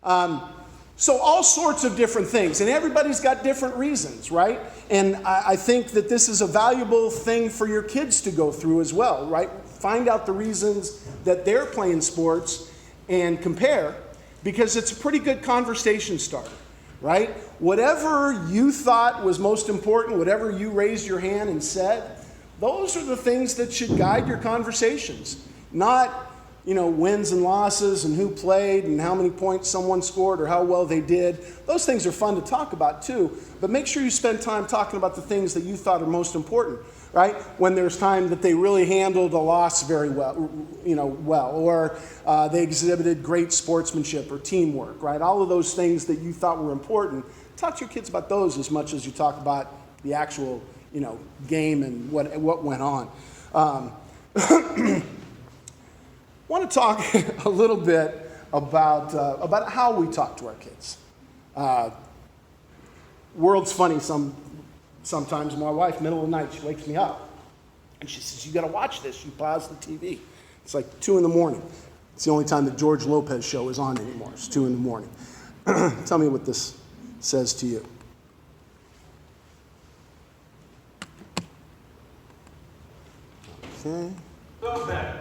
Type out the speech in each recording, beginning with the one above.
So all sorts of different things, and everybody's got different reasons, right? And I think that this is a valuable thing for your kids to go through as well, right? Find out the reasons that they're playing sports and compare, because it's a pretty good conversation starter, right? Whatever you thought was most important, whatever you raised your hand and said, those are the things that should guide your conversations, not wins and losses and who played and how many points someone scored or how well they did. Those things are fun to talk about too, but make sure you spend time talking about the things that you thought are most important, right? When there's time that they really handled a loss very well, or they exhibited great sportsmanship or teamwork, right? All of those things that you thought were important, talk to your kids about those as much as you talk about the actual, game and what went on. I want to talk a little bit about how we talk to our kids. World's funny sometimes. My wife, middle of the night, she wakes me up and she says, "You got to watch this." You pause the TV. It's like 2 a.m. It's the only time the George Lopez show is on anymore. It's 2 a.m. Tell me what this says to you. Okay. Lopez.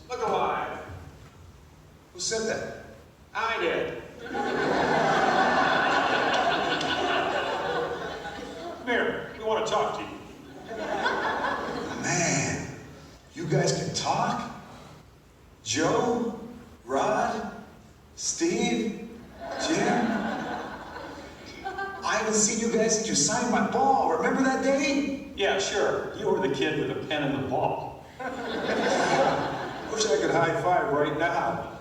Look alive. Who said that? I did. Come here. We want to talk to you. Man, you guys can talk? Joe, Rod, Steve, Jim. I haven't seen you guys since you signed my ball. Remember that day? Yeah, sure. You were the kid with a pen and the ball. Wish I could high five right now.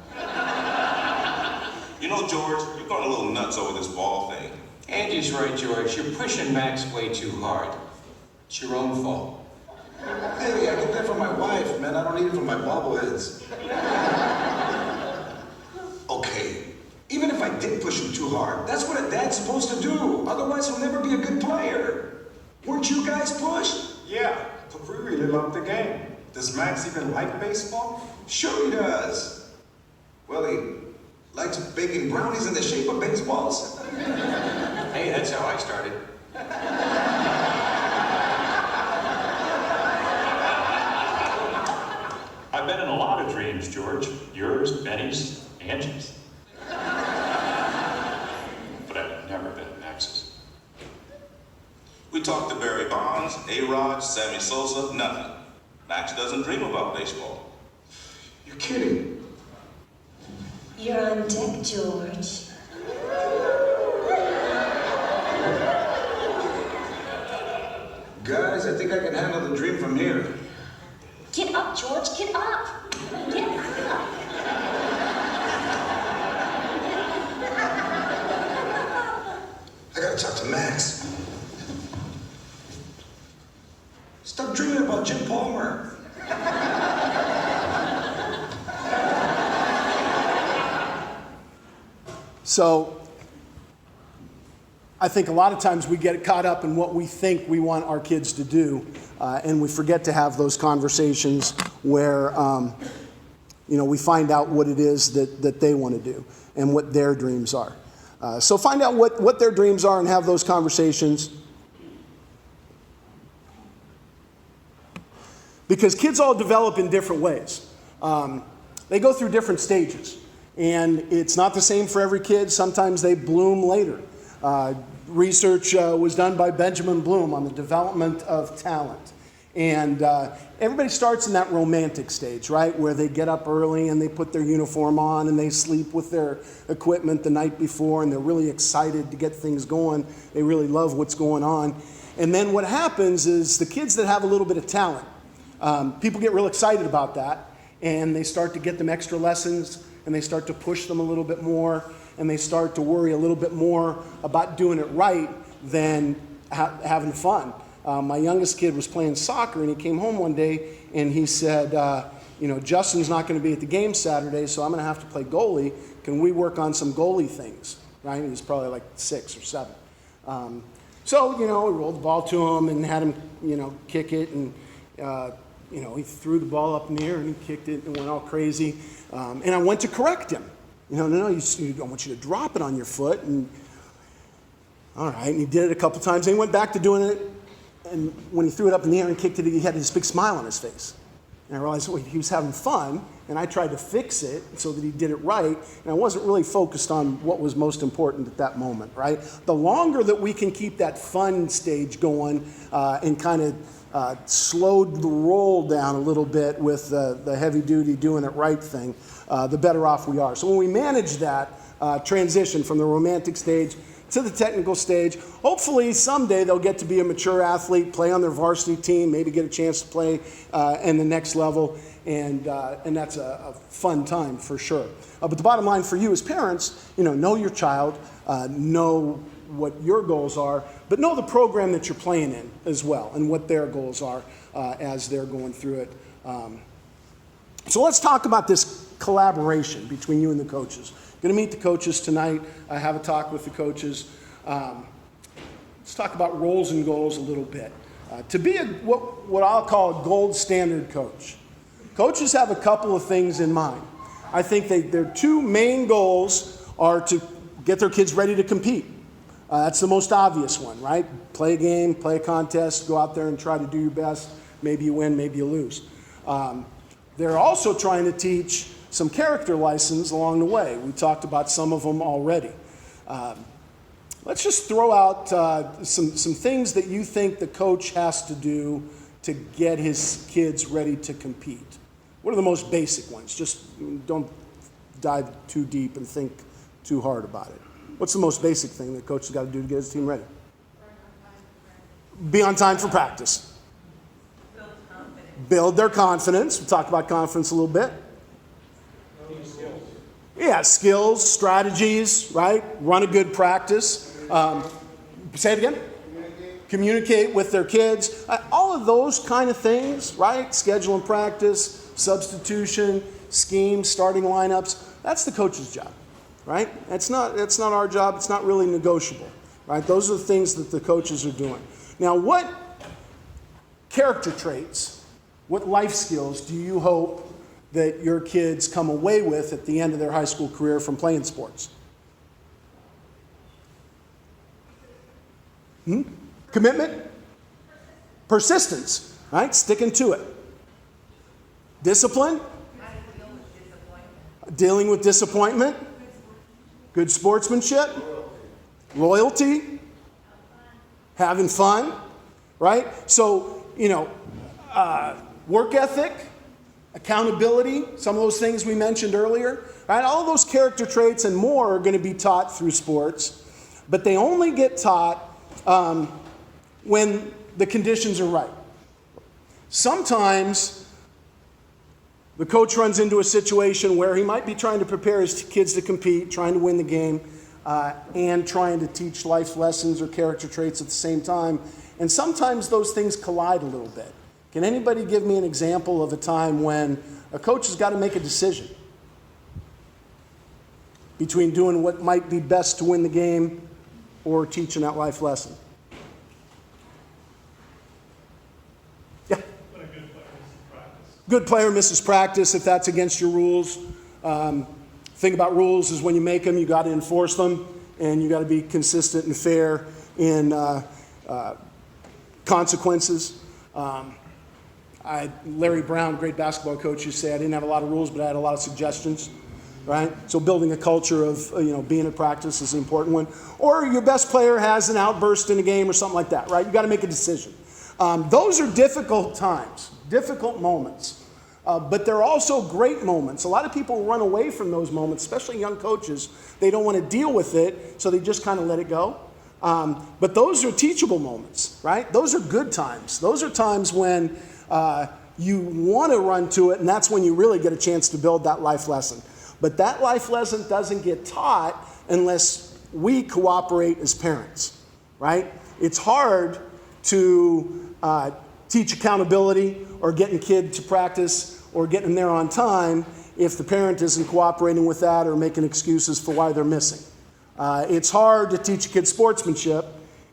George, you're going a little nuts over this ball thing. Angie's right, George. You're pushing Max way too hard. It's your own fault. Hey, I get that from my wife, man. I don't need it from my bobbleheads. Okay, even if I did push him too hard, that's what a dad's supposed to do. Otherwise, he'll never be a good player. Weren't you guys pushed? Yeah, but we really love the game. Does Max even like baseball? Sure he does. Well, he likes baking brownies in the shape of baseballs. Hey, that's how I started. I've been in a lot of dreams, George. Yours, Benny's, Angie's. But I've never been Max's. We talked to Barry Bonds, A-Rod, Sammy Sosa, nothing. Max doesn't dream about baseball. You're kidding. You're on deck, George. Guys, I think I can handle the dream from here. Get up, George, get up. Get up. I gotta talk to Max. Stop dreaming about Jim Palmer. So I think a lot of times we get caught up in what we think we want our kids to do, and we forget to have those conversations where we find out what it is that they want to do and what their dreams are. So find out what their dreams are and have those conversations. Because kids all develop in different ways. They go through different stages. And it's not the same for every kid. Sometimes they bloom later. Research was done by Benjamin Bloom on the development of talent. And everybody starts in that romantic stage, right? Where they get up early and they put their uniform on and they sleep with their equipment the night before and they're really excited to get things going. They really love what's going on. And then what happens is the kids that have a little bit of talent, people get real excited about that and they start to get them extra lessons and they start to push them a little bit more and they start to worry a little bit more about doing it right than having fun. My youngest kid was playing soccer and he came home one day and he said, Justin's not going to be at the game Saturday, so I'm going to have to play goalie. Can we work on some goalie things? Right? He was probably like 6 or 7. So we rolled the ball to him and had him, kick it. And, he threw the ball up in the air and he kicked it and went all crazy. And I went to correct him. No, I want you to drop it on your foot. And all right, and he did it a couple times. And he went back to doing it. And when he threw it up in the air and kicked it, he had this big smile on his face. And I realized he was having fun, and I tried to fix it so that he did it right, and I wasn't really focused on what was most important at that moment, right? The longer that we can keep that fun stage going and kind of slowed the roll down a little bit with the heavy-duty doing it right thing, the better off we are. So when we manage that transition from the romantic stage to the technical stage, hopefully someday they'll get to be a mature athlete, play on their varsity team, maybe get a chance to play in the next level, and that's a fun time for sure. But the bottom line for you as parents, know your child, know what your goals are, but know the program that you're playing in as well and what their goals are as they're going through it. So let's talk about this collaboration between you and the coaches. Going to meet the coaches tonight. I have a talk with the coaches. Let's talk about roles and goals a little bit. To be what I'll call a gold standard coach, coaches have a couple of things in mind. I think their two main goals are to get their kids ready to compete. That's the most obvious one, right? Play a game, play a contest, go out there and try to do your best. Maybe you win, maybe you lose. They're also trying to teach some character lessons along the way. We talked about some of them already. Let's just throw out some things that you think the coach has to do to get his kids ready to compete. What are the most basic ones? Just don't dive too deep and think too hard about it. What's the most basic thing that coach has got to do to get his team ready? Be on time for practice. Build their confidence. We talked about confidence a little bit. Yeah, skills, strategies, right? Run a good practice. Say it again? Communicate with their kids. All of those kind of things, right? Schedule and practice, substitution, schemes, starting lineups. That's the coach's job, right? That's not our job. It's not really negotiable, right? Those are the things that the coaches are doing. Now, what character traits, what life skills do you hope that your kids come away with at the end of their high school career from playing sports? Commitment? Persistence, right? Sticking to it. Discipline? Dealing with disappointment. Good sportsmanship. Loyalty. Having fun, right? So, work ethic. Accountability, some of those things we mentioned earlier, right? All those character traits and more are going to be taught through sports, but they only get taught when the conditions are right. Sometimes the coach runs into a situation where he might be trying to prepare his kids to compete, trying to win the game, and trying to teach life lessons or character traits at the same time, and sometimes those things collide a little bit. Can anybody give me an example of a time when a coach has got to make a decision between doing what might be best to win the game or teaching that life lesson? Yeah. But a good player misses practice. Good player misses practice if that's against your rules. Thing about rules is when you make them, you got to enforce them, and you got to be consistent and fair in consequences. Larry Brown, great basketball coach, used to say I didn't have a lot of rules, but I had a lot of suggestions, right? So building a culture of being at practice is an important one. Or your best player has an outburst in a game or something like that, right? You got to make a decision. Those are difficult times, difficult moments, but they're also great moments. A lot of people run away from those moments, especially young coaches. They don't want to deal with it, so they just kind of let it go. But those are teachable moments, right? Those are good times. Those are times when you want to run to it, and that's when you really get a chance to build that life lesson. But that life lesson doesn't get taught unless we cooperate as parents, right? It's hard to teach accountability or getting a kid to practice or getting them there on time if the parent isn't cooperating with that or making excuses for why they're missing. It's hard to teach a kid sportsmanship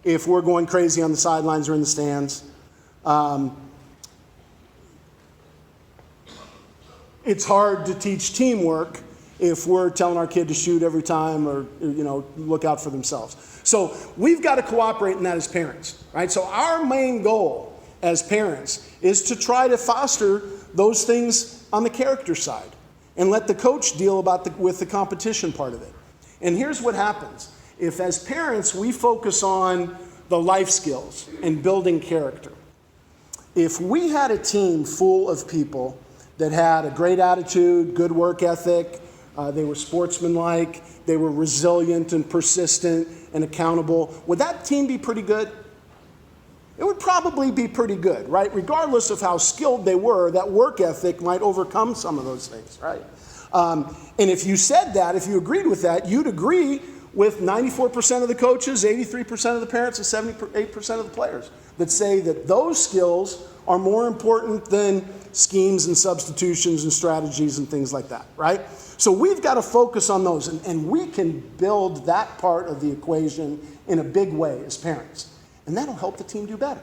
if we're going crazy on the sidelines or in the stands. It's hard to teach teamwork if we're telling our kid to shoot every time or, look out for themselves. So we've got to cooperate in that as parents, right? So our main goal as parents is to try to foster those things on the character side and let the coach deal with the competition part of it. And here's what happens. If as parents we focus on the life skills and building character, if we had a team full of people that had a great attitude, good work ethic, they were sportsmanlike, they were resilient and persistent and accountable, would that team be pretty good? It would probably be pretty good, right? Regardless of how skilled they were, that work ethic might overcome some of those things, right? And if you said that, if you agreed with that, you'd agree with 94% of the coaches, 83% of the parents, and 78% of the players that say that those skills are more important than schemes and substitutions and strategies and things like that, right? So we've got to focus on those, and we can build that part of the equation in a big way as parents. And that'll help the team do better,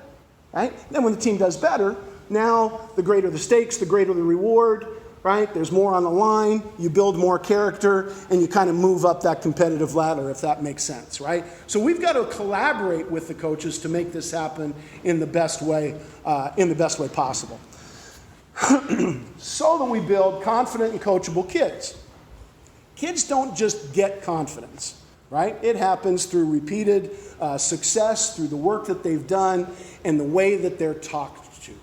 right? Then when the team does better, now the greater the stakes, the greater the reward, right? There's more on the line, you build more character, and you kind of move up that competitive ladder, if that makes sense, right? So we've got to collaborate with the coaches to make this happen in the best way possible. So that we build confident and coachable kids. Kids don't just get confidence, right? It happens through repeated success, through the work that they've done, and the way that they're talked to,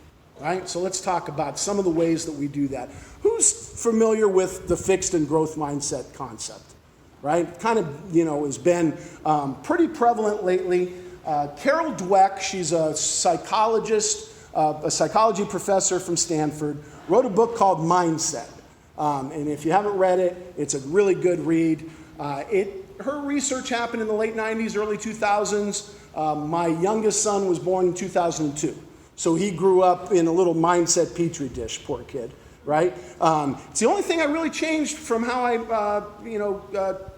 right? So let's talk about some of the ways that we do that. Who's familiar with the fixed and growth mindset concept, right? Kind of, has been pretty prevalent lately. Carol Dweck, she's a psychologist, a psychology professor from Stanford, wrote a book called Mindset. And if you haven't read it, it's a really good read. Her research happened in the late 90s, early 2000s. My youngest son was born in 2002. So he grew up in a little mindset petri dish, poor kid, right? It's the only thing I really changed from how I,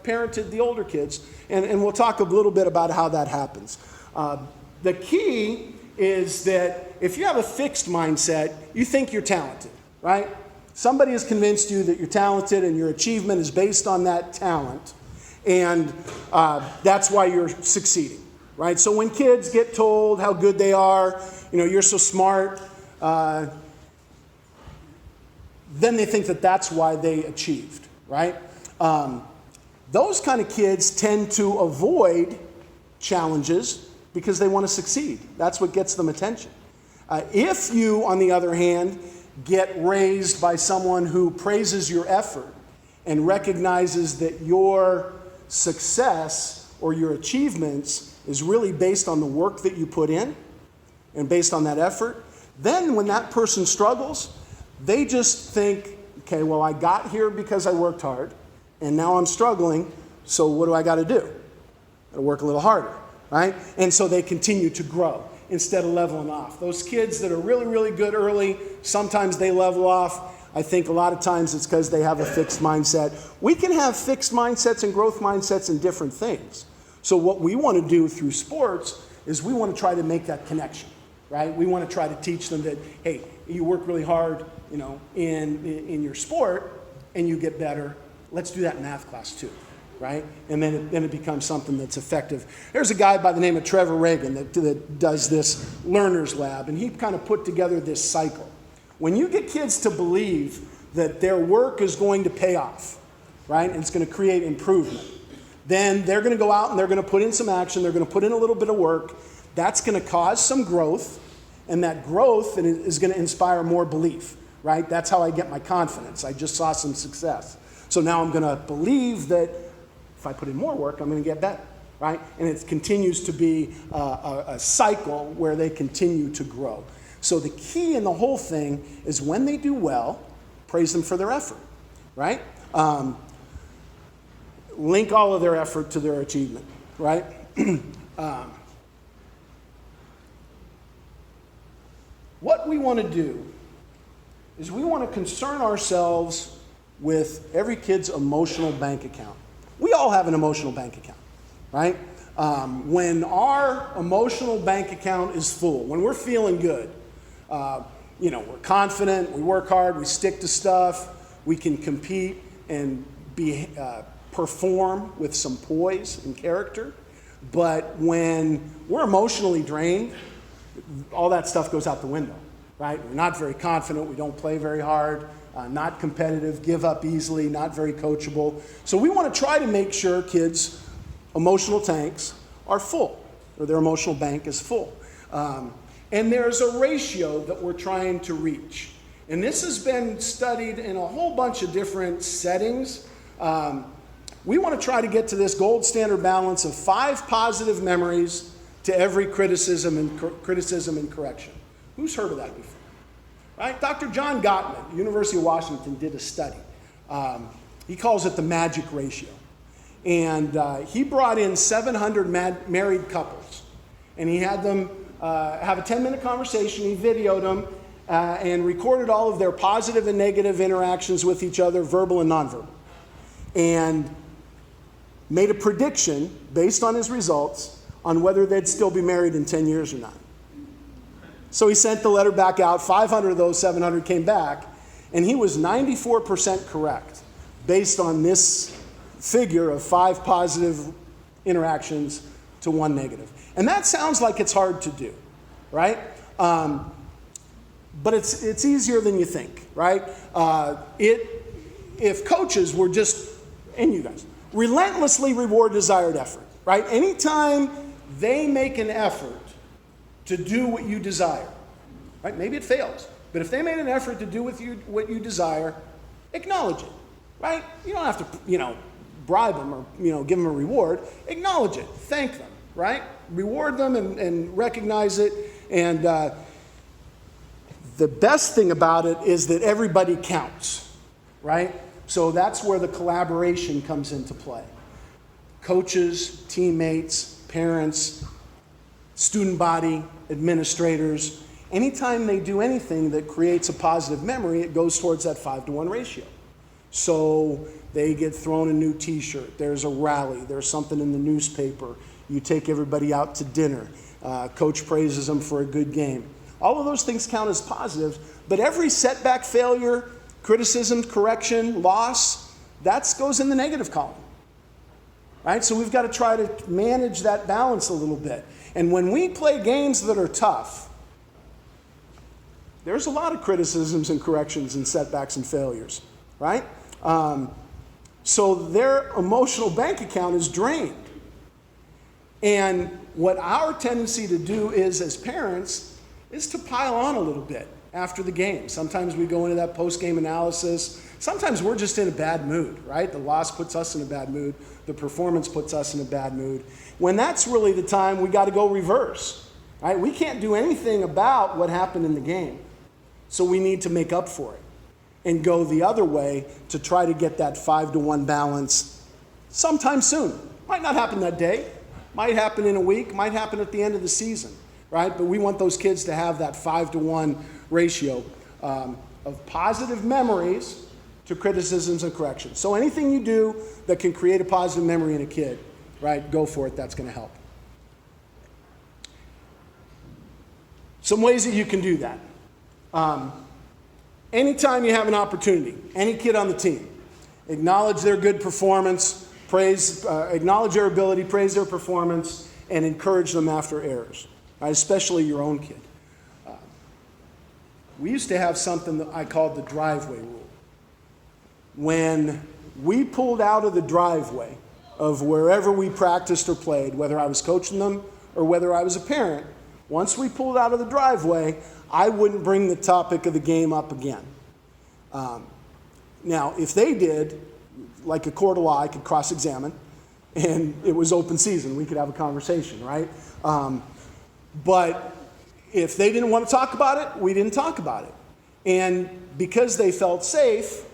parented the older kids. And we'll talk a little bit about how that happens. The key is that if you have a fixed mindset, you think you're talented, right? Somebody has convinced you that you're talented and your achievement is based on that talent. And that's why you're succeeding, right? So when kids get told how good they are, you're so smart, then they think that that's why they achieved, right? Those kind of kids tend to avoid challenges because they want to succeed. That's what gets them attention. If you, on the other hand, get raised by someone who praises your effort and recognizes that your success or your achievements is really based on the work that you put in and based on that effort, then when that person struggles, they just think, okay, well, I got here because I worked hard, and now I'm struggling, so what do I got to do? I got to work a little harder, right? And so they continue to grow instead of leveling off. Those kids that are really, really good early, sometimes they level off. I think a lot of times it's because they have a fixed mindset. We can have fixed mindsets and growth mindsets in different things. So what we want to do through sports is we want to try to make that connection, right? We want to try to teach them that, hey, you work really hard, in your sport and you get better. Let's do that in math class too, right? And then it becomes something that's effective. There's a guy by the name of Trevor Reagan that does this Learner's Lab, and he kind of put together this cycle. When you get kids to believe that their work is going to pay off, right, and it's going to create improvement, then they're going to go out and they're going to put in some action, they're going to put in a little bit of work. That's going to cause some growth, and that growth is going to inspire more belief, right? That's how I get my confidence. I just saw some success. So now I'm going to believe that if I put in more work, I'm going to get better, right? And it continues to be a cycle where they continue to grow. So the key in the whole thing is when they do well, praise them for their effort, right? Link all of their effort to their achievement, right? What we want to do is we want to concern ourselves with every kid's emotional bank account. We all have an emotional bank account, right? When our emotional bank account is full, when we're feeling good, we're confident, we work hard, we stick to stuff, we can compete and perform with some poise and character. But when we're emotionally drained, all that stuff goes out the window, right? We're not very confident. We don't play very hard, not competitive, give up easily, not very coachable. So we want to try to make sure kids' emotional tanks are full, or their emotional bank is full. And there's a ratio that we're trying to reach. And this has been studied in a whole bunch of different settings. We want to try to get to this gold standard balance of 5 positive memories to every criticism and correction. Who's heard of that before? Right? Dr. John Gottman, University of Washington, did a study. He calls it the magic ratio. And he brought in 700 married couples. And he had them have a 10-minute conversation. He videoed them and recorded all of their positive and negative interactions with each other, verbal and nonverbal. And made a prediction based on his results on whether they'd still be married in 10 years or not. So he sent the letter back out. 500 of those 700 came back, and he was 94% correct based on this figure of 5 positive interactions to 1 negative. And that sounds like it's hard to do, right? But it's easier than you think, right? If coaches were just, and you guys, relentlessly reward desired effort, right? Anytime they make an effort to do what you desire, right? Maybe it fails, but if they made an effort to do what you desire, acknowledge it, right? You don't have to, bribe them or, give them a reward. Acknowledge it. Thank them, right? Reward them and recognize it. And the best thing about it is that everybody counts, right? So that's where the collaboration comes into play. Coaches, teammates, parents, student body, administrators, anytime they do anything that creates a positive memory, it goes towards that 5-to-1 ratio. So they get thrown a new t-shirt, there's a rally, there's something in the newspaper, you take everybody out to dinner, coach praises them for a good game. All of those things count as positive, but every setback, failure, criticism, correction, loss, that goes in the negative column, right? So we've got to try to manage that balance a little bit. And when we play games that are tough, there's a lot of criticisms and corrections and setbacks and failures, right? So their emotional bank account is drained. And what our tendency to do is, as parents, is to pile on a little bit after the game. Sometimes we go into that post-game analysis. Sometimes we're just in a bad mood, right? The loss puts us in a bad mood. The performance puts us in a bad mood. When that's really the time we got to go reverse, right? We can't do anything about what happened in the game. So we need to make up for it and go the other way to try to get that 5-to-1 balance sometime soon. Might not happen that day. Might happen in a week. Might happen at the end of the season, right? But we want those kids to have that 5-to-1 ratio of positive memories to criticisms and corrections. So anything you do that can create a positive memory in a kid, right, go for it. That's going to help. Some ways that you can do that. Anytime you have an opportunity, any kid on the team, acknowledge their good performance, acknowledge their ability, praise their performance, and encourage them after errors, right? Especially your own kid. We used to have something that I called the driveway rule. When we pulled out of the driveway of wherever we practiced or played, whether I was coaching them or whether I was a parent, once we pulled out of the driveway, I wouldn't bring the topic of the game up again. Now, if they did, like a court of law, I could cross-examine, and it was open season. We could have a conversation, right? But if they didn't want to talk about it, we didn't talk about it. And because they felt safe,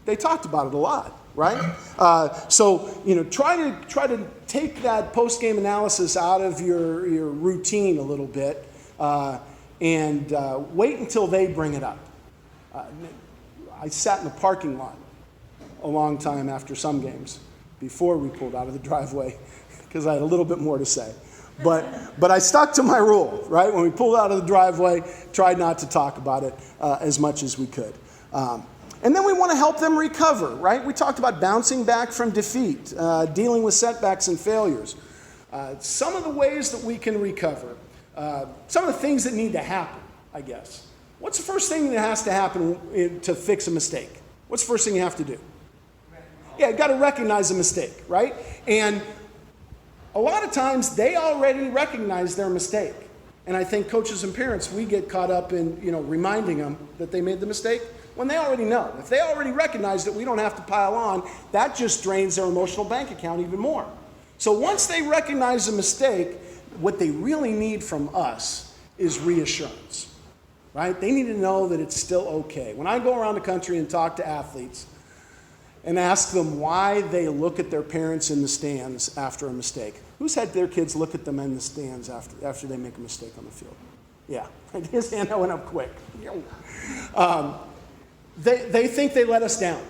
they talked about it a lot, right? So, try to take that post-game analysis out of your routine a little bit, and wait until they bring it up. I sat in the parking lot a long time after some games before we pulled out of the driveway because I had a little bit more to say. But I stuck to my rule, right? When we pulled out of the driveway, tried not to talk about it as much as we could. And then we want to help them recover, right? We talked about bouncing back from defeat, dealing with setbacks and failures. Some of the ways that we can recover, some of the things that need to happen, I guess. What's the first thing that has to happen to fix a mistake? What's the first thing you have to do? Yeah, you've got to recognize a mistake, right? And a lot of times they already recognize their mistake. And I think coaches and parents, we get caught up in, reminding them that they made the mistake when they already know. If they already recognize that, we don't have to pile on. That just drains their emotional bank account even more. So once they recognize a mistake, what they really need from us is reassurance, right? They need to know that it's still okay. When I go around the country and talk to athletes and ask them why they look at their parents in the stands after a mistake, who's had their kids look at them in the stands after they make a mistake on the field? Yeah, his hand went up quick. They think they let us down,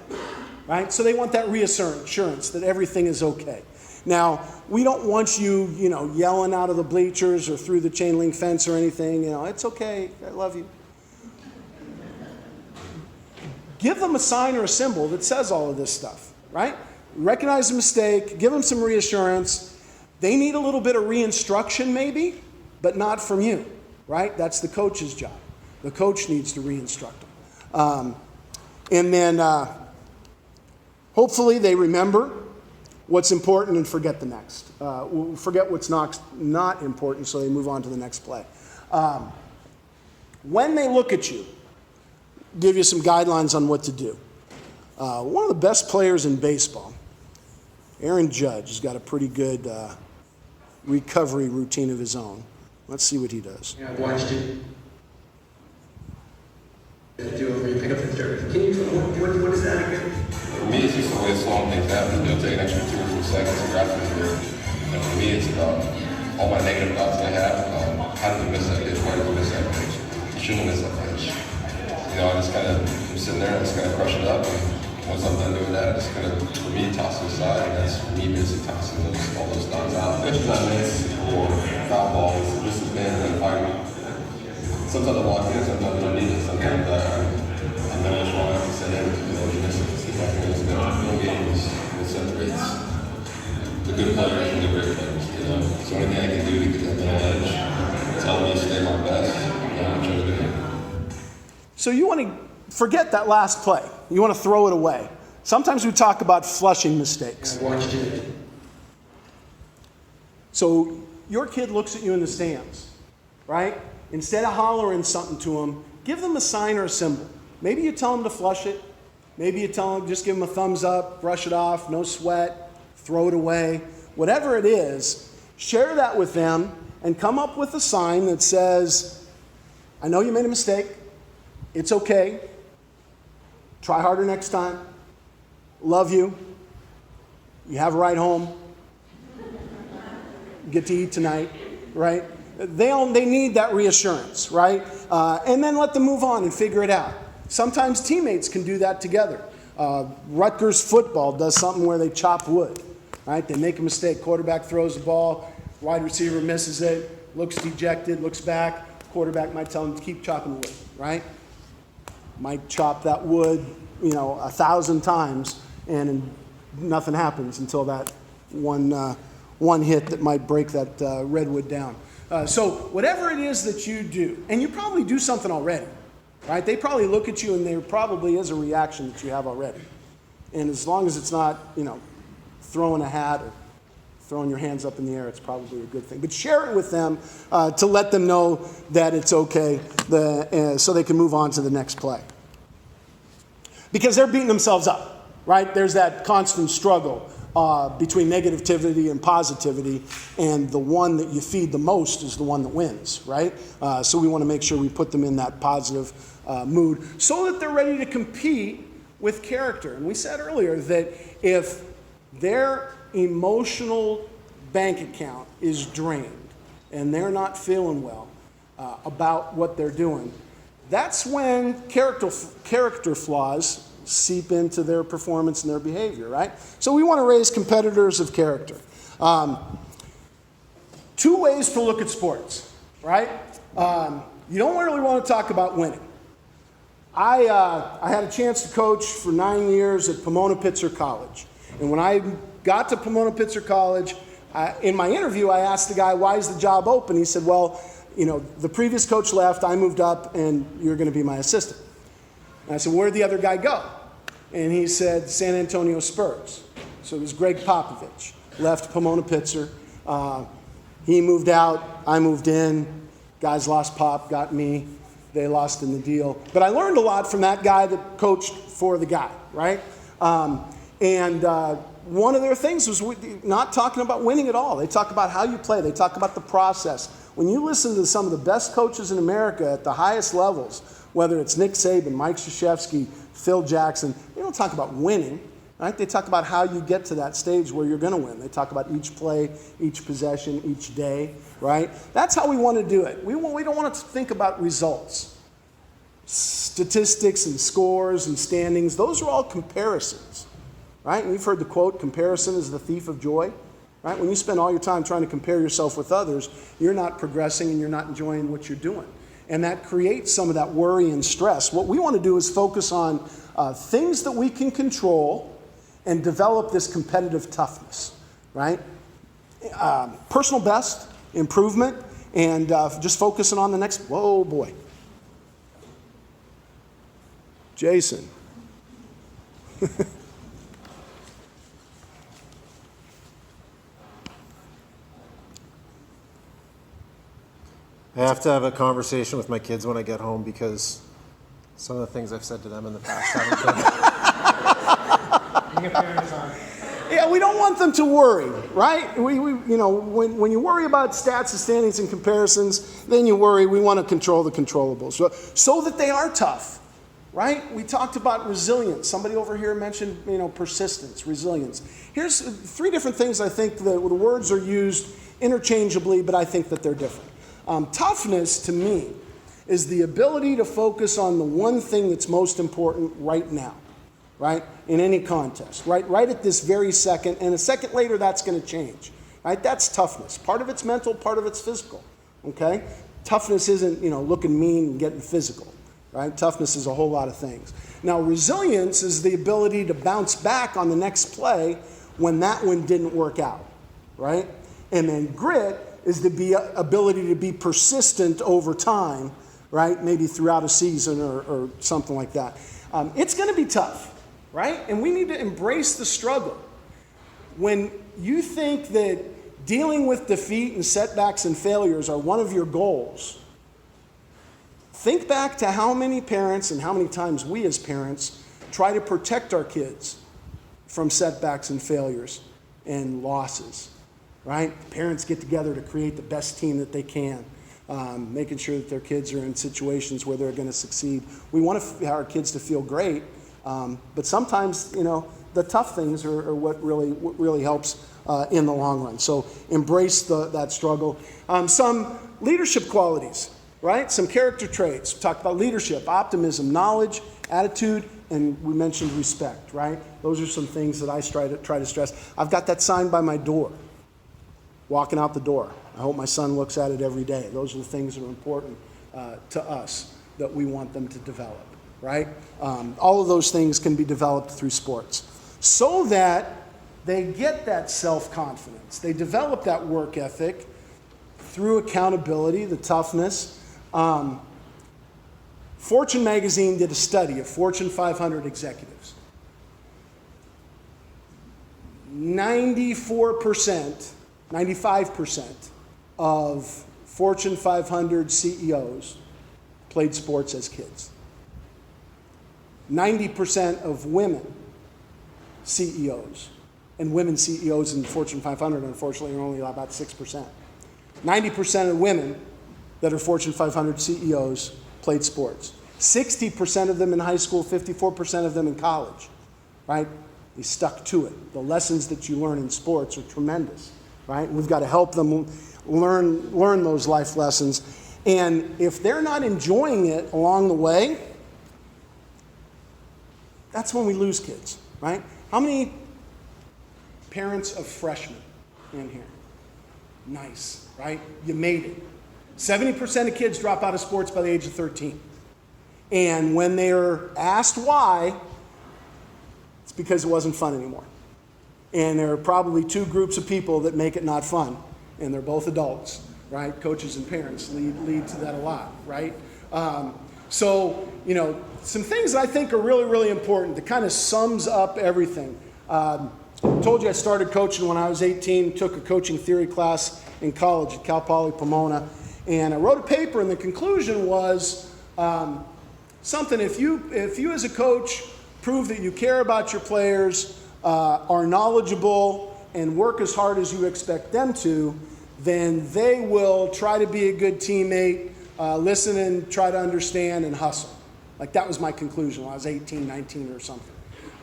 right? So they want that reassurance that everything is okay. Now, we don't want you, yelling out of the bleachers or through the chain link fence or anything. It's okay. I love you. Give them a sign or a symbol that says all of this stuff, right? Recognize the mistake. Give them some reassurance. They need a little bit of re-instruction maybe, but not from you, right? That's the coach's job. The coach needs to re-instruct them. And then hopefully they remember what's important and forget the next. Forget what's not important so they move on to the next play. When they look at you, give you some guidelines on what to do. One of the best players in baseball, Aaron Judge, has got a pretty good recovery routine of his own. Let's see what he does. Yeah, I've watched it. Do it where you pick up the dirt. Can you, what is that again? For me, it's just the way slowing things down. Take an extra 2 or 3 seconds to grasp it. And for me, it's about all my negative thoughts I have. How did you miss that pitch? Why did you miss that pitch? You shouldn't have missed that pitch. I just kind of, I'm sitting there and just kind of crush it up. And once I'm done doing that, I just kind of, for me, toss it aside. And that's me basically tossing all those thoughts out. Pitches I miss or foul balls, just as bad as I sometimes I walk in, sometimes I don't need it. Sometimes I know what's wrong. I have to say, you miss it. See if I can get no games. It separates the good players from the great players. So anything I can do to get that edge, tell me to stay my best, I'm trying to do it. So you want to forget that last play. You want to throw it away. Sometimes we talk about flushing mistakes. I watched it. So your kid looks at you in the stands, right? Instead of hollering something to them, give them a sign or a symbol. Maybe you tell them to flush it. Maybe you tell them, just give them a thumbs up, brush it off, no sweat, throw it away. Whatever it is, share that with them and come up with a sign that says, I know you made a mistake. It's okay. Try harder next time. Love you. You have a ride home. Get to eat tonight, right? They need that reassurance, right? And then let them move on and figure it out. Sometimes teammates can do that together. Rutgers football does something where they chop wood, right? They make a mistake. Quarterback throws the ball. Wide receiver misses it, looks dejected, looks back. Quarterback might tell him to keep chopping wood, right? Might chop that wood, 1,000 times, and nothing happens until that one hit that might break that redwood down. So whatever it is that you do, and you probably do something already, right? They probably look at you and there probably is a reaction that you have already. And as long as it's not, throwing a hat or throwing your hands up in the air, it's probably a good thing. But share it with them to let them know that it's okay so they can move on to the next play. Because they're beating themselves up, right? There's that constant struggle between negativity and positivity, and the one that you feed the most is the one that wins, right? So we want to make sure we put them in that positive mood so that they're ready to compete with character. And we said earlier that if their emotional bank account is drained and they're not feeling well about what they're doing, that's when character flaws seep into their performance and their behavior, right? So we want to raise competitors of character. 2 ways to look at sports, right? You don't really want to talk about winning. I had a chance to coach for 9 years at Pomona-Pitzer College. And when I got to Pomona-Pitzer College, in my interview, I asked the guy, why is the job open? He said, well, the previous coach left, I moved up, and you're going to be my assistant. And I said, where'd the other guy go? And he said, San Antonio Spurs. So it was Greg Popovich, left Pomona-Pitzer. He moved out, I moved in. Guys lost Pop, got me. They lost in the deal. But I learned a lot from that guy that coached for the guy, right? One of their things was not talking about winning at all. They talk about how you play. They talk about the process. When you listen to some of the best coaches in America at the highest levels, whether it's Nick Saban, Mike Krzyzewski, Phil Jackson, they don't talk about winning, right? They talk about how you get to that stage where you're going to win. They talk about each play, each possession, each day, right? That's how we want to do it. We don't want to think about results. Statistics and scores and standings, those are all comparisons. Right? And you've heard the quote, comparison is the thief of joy. Right? When you spend all your time trying to compare yourself with others, you're not progressing and you're not enjoying what you're doing. And that creates some of that worry and stress. What we want to do is focus on things that we can control and develop this competitive toughness. Right? Personal best, improvement, and just focusing on the next, whoa boy. Jason. I have to have a conversation with my kids when I get home because some of the things I've said to them in the past haven't been. Yeah, we don't want them to worry, right? When you worry about stats and standings and comparisons, then you worry. We want to control the controllables so that they are tough, right? We talked about resilience. Somebody over here mentioned, persistence, resilience. Here's 3 different things I think the words are used interchangeably, but I think that they're different. Toughness, to me, is the ability to focus on the one thing that's most important right now, right? In any contest, right at this very second, and a second later, that's going to change, right? That's toughness. Part of it's mental, part of it's physical, okay? Toughness isn't, looking mean and getting physical, right? Toughness is a whole lot of things. Now, resilience is the ability to bounce back on the next play when that one didn't work out, right? And then grit is the ability to be persistent over time, right? Maybe throughout a season or something like that. It's going to be tough, right? And we need to embrace the struggle. When you think that dealing with defeat and setbacks and failures are one of your goals, think back to how many parents and how many times we as parents try to protect our kids from setbacks and failures and losses. Right? Parents get together to create the best team that they can, making sure that their kids are in situations where they're going to succeed. We want our kids to feel great, but sometimes, the tough things are what really helps in the long run. So embrace that struggle. Some leadership qualities, right? Some character traits. We talked about leadership, optimism, knowledge, attitude, and we mentioned respect, right? Those are some things that I try to stress. I've got that sign by my door. Walking out the door. I hope my son looks at it every day. Those are the things that are important to us that we want them to develop, right? All of those things can be developed through sports so that they get that self-confidence. They develop that work ethic through accountability, the toughness. Fortune magazine did a study of Fortune 500 executives. 95% of Fortune 500 CEOs played sports as kids. 90% of women CEOs, and women CEOs in Fortune 500, unfortunately, are only about 6%. 90% of women that are Fortune 500 CEOs played sports. 60% of them in high school, 54% of them in college, right? They stuck to it. The lessons that you learn in sports are tremendous. Right? We've got to help them learn those life lessons. And if they're not enjoying it along the way, that's when we lose kids, right? How many parents of freshmen in here? Nice, right? You made it. 70% of kids drop out of sports by the age of 13. And when they're asked why, it's because it wasn't fun anymore. And there are probably two groups of people that make it not fun, and they're both adults, right? Coaches and parents lead to that a lot, right? So, some things that I think are really, really important that kind of sums up everything. I told you I started coaching when I was 18, took a coaching theory class in college at Cal Poly Pomona, and I wrote a paper, and the conclusion was something, if you as a coach prove that you care about your players, are knowledgeable, and work as hard as you expect them to, then they will try to be a good teammate, listen and try to understand and hustle. Like that was my conclusion when I was 18, 19 or something.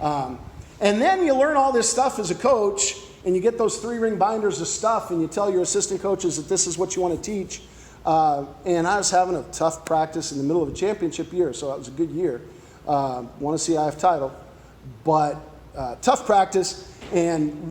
And then you learn all this stuff as a coach, and you get those 3-ring binders of stuff, and you tell your assistant coaches that this is what you want to teach. And I was having a tough practice in the middle of a championship year, so that was a good year. Won a CIF title, but tough practice, and